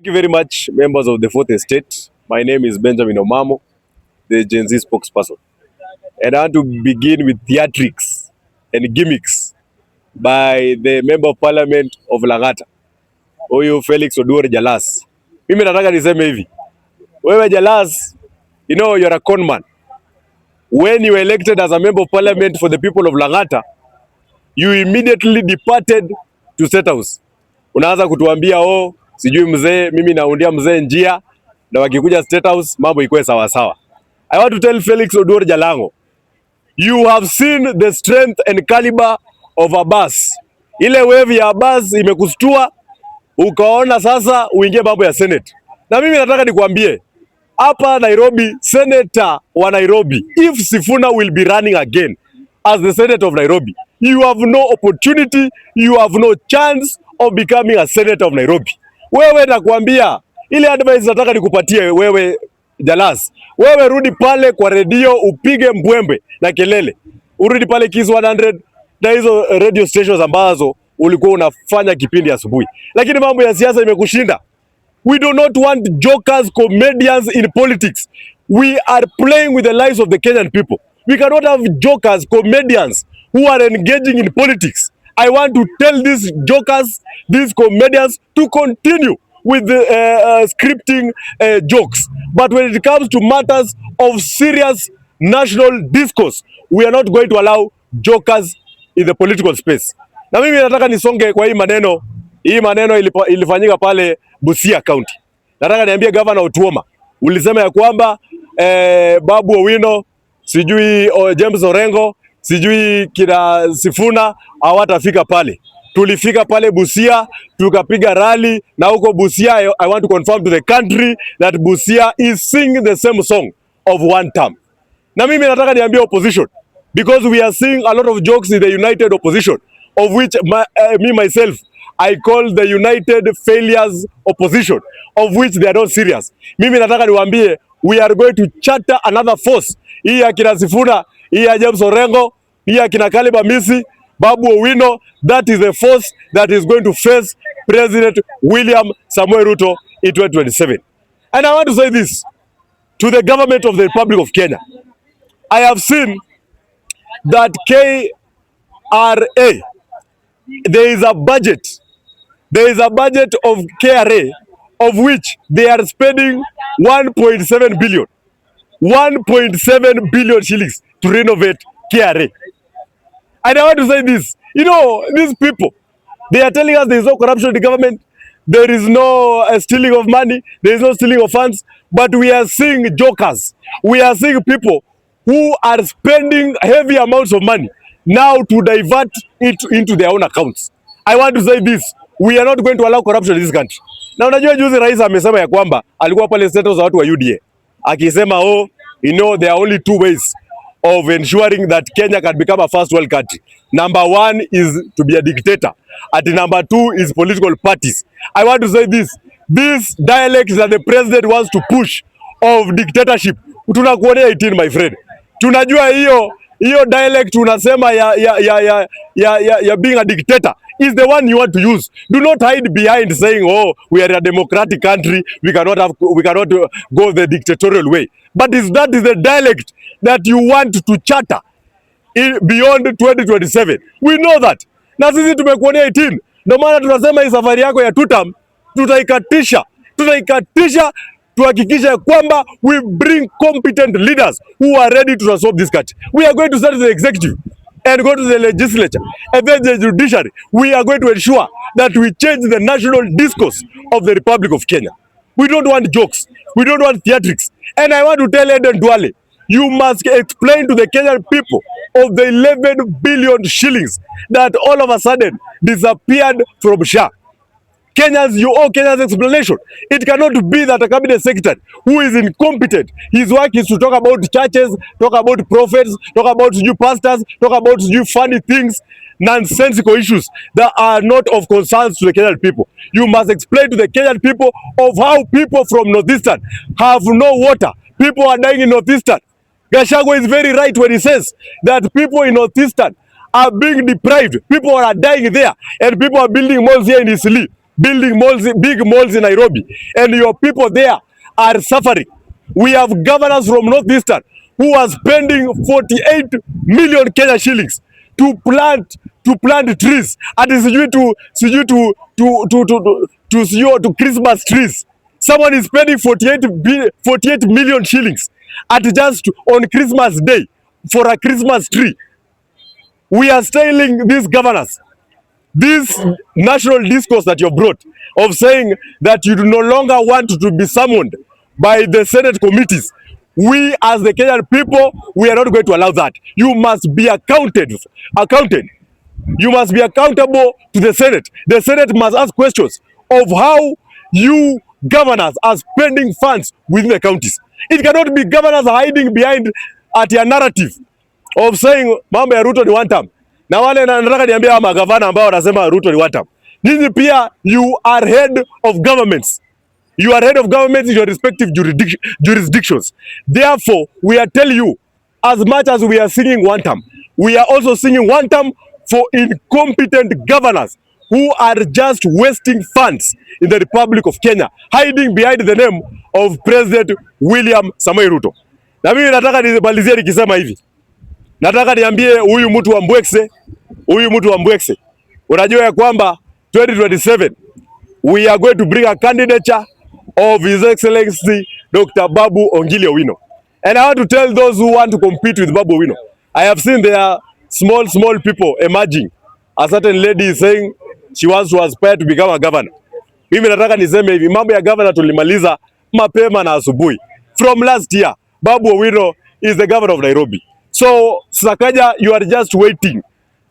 Thank you very much, members of the Fourth Estate. My name is Benjamin Omamo, the Gen Z spokesperson. And I want to begin with theatrics and gimmicks by the Member of Parliament of Lang'ata, huyu Felix Oduor Jalas. Mimi nataka niseme hivi. Wewe Jalas, you know you're a con man. When you were elected as a Member of Parliament for the people of Lang'ata, you immediately departed to State House. Unaanza kutuambia sijui mzee, mimi naundia mzee njia na wakikuja State House mambo ikuwe sawa sawa. I want to tell Felix Oduor Jalango, you have seen the strength and caliber of Abbas. Ile wave ya Abbas imekustua, ukaona sasa uingie mambo ya Senate. Na mimi nataka nikwambie, hapa Nairobi, Senator wa Nairobi, if Sifuna will be running again as the Senator of Nairobi, you have no opportunity, you have no chance of becoming a Senator of Nairobi. Wewe nakwambia, ile advice nataka nikupatie wewe Jalas. Wewe rudi pale kwa redio upige mbwembe na kelele. Urudi pale Kiss 100 na hizo radio stations ambazo ulikuwa unafanya kipindi asubuhi. Lakini mambo ya siasa imekushinda. We do not want jokers, comedians in politics. We are playing with the lives of the Kenyan people. We cannot have jokers, comedians who are engaging in politics. I want to tell these jokers, these comedians to continue with the scripting jokes. But when it comes to matters of serious national discourse, we are not going to allow jokers in the political space. Na mimi nataka nisonge kwa hii maneno. Hii maneno ilifanyika pale Busia County. Nataka niambie Governor Otuoma, ulisema ya kwamba Babu Owino, sijui James Orengo, sijui kina Sifuna hawatafika pale. Tulifika pale Busia, tukapiga rally na huko Busia I want to confirm to the country that Busia is singing the same song of one term. Na mimi nataka niambie opposition, because we are seeing a lot of jokes in the united opposition, of which me myself I call the united failures opposition, of which they are not serious. Mimi nataka niwaambie, we are going to charter another force. Hii ya kina Sifuna, hii ya James Orengo, hii ya kina Kaliba Misi, Babu Owino, that is the force that is going to face President William Samoei Ruto in 2027. And I want to say this to the government of the Republic of Kenya. I have seen that KRA, there is a budget of KRA of which they are spending 1.7 billion. 1.7 billion shillings to renovate KRA. And I want to say this, you know, these people, they are telling us there is no corruption in the government, there is no stealing of money, there is no stealing of funds, but we are seeing jokers. We are seeing people who are spending heavy amounts of money now to divert it into their own accounts. I want to say this, we are not going to allow corruption in this country. Na unajua juzi rais amesema ya kwamba alikuwa pale status za watu wa UDA akisema you know there are only two ways of ensuring that Kenya can become a first world country. Number one is to be a dictator. And number two is political parties. I want to say this dialect that the president wants to push of dictatorship, tunakuonea 18 my friend. Tunajua hiyo dialect unasema ya being a dictator is the one you want to use. Do not hide behind saying, we are a democratic country, we cannot go the dictatorial way. But that is the dialect that you want to charter beyond 2027. We know that. Na sisi tumekuonea 18. Ndio maana tunasema hii safari yako ya tutam tutaikatisha, tuhakikisha kwamba we bring competent leaders who are ready to transform this country. We are going to start with the executive and go to the legislature and then the judiciary. We are going to ensure that we change the national discourse of the Republic of Kenya. We don't want jokes. We don't want theatrics. And I want to tell Eden Duale, you must explain to the Kenyan people of the 11 billion shillings that all of a sudden disappeared from SHA. Kenyans, you owe Kenyans explanation. It cannot be that a cabinet secretary who is incompetent, his work is to talk about churches, talk about prophets, talk about new pastors, talk about new funny things, nonsensical issues that are not of concern to the Kenyan people. You must explain to the Kenyan people of how people from Northeastern have no water. People are dying in Northeastern. Gachagua is very right when he says that people in Northeastern are being deprived. People are dying there and people are building malls here in Isili. building malls, big malls in Nairobi, and your people there are suffering. We have governors from Northeastern who are spending 48 million Kenya shillings to plant trees and to Christmas trees. Someone is spending 48 million shillings at just on Christmas Day for a Christmas tree. We are styling these governors. This national discourse that you brought of saying that you do no longer want to be summoned by the Senate committees. We as the Kenyan people, we are not going to allow that. You must be accounted. You must be accountable to the Senate. The Senate must ask questions of how you governors are spending funds within the counties. It cannot be governors hiding behind at your narrative of saying mambo ya Ruto ni one term. Na wale nataka niambia ama gavana ambao wanasema Ruto ni one term. Ninyi pia you are head of governments. You are head of governments in your respective jurisdictions. Therefore, we are telling you, as much as we are singing one term, we are also singing one term for incompetent governors who are just wasting funds in the Republic of Kenya, hiding behind the name of President William Samoei Ruto. Na mimi nataka nimalizie nikisema hivi. Nataka niambie huyu mtu wa Mbwekse, unajua ya kwamba 2027 we are going to bring a candidature of His Excellency Dr. Babu Ongili Owino. And I want to tell those who want to compete with Babu Owino, I have seen there are small people emerging. A certain lady is saying she wants to aspire to become a governor. Mimi nataka niseme hivi, mambo ya governor tulimaliza mapema na asubuhi. From last year, Babu Owino is the governor of Nairobi. So, Sakaja, you are just waiting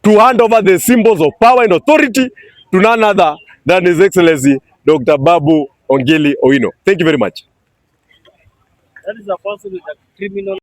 to hand over the symbols of power and authority to none other than His Excellency Dr. Babu Ongili Owino. Thank you very much. That is a person with a criminal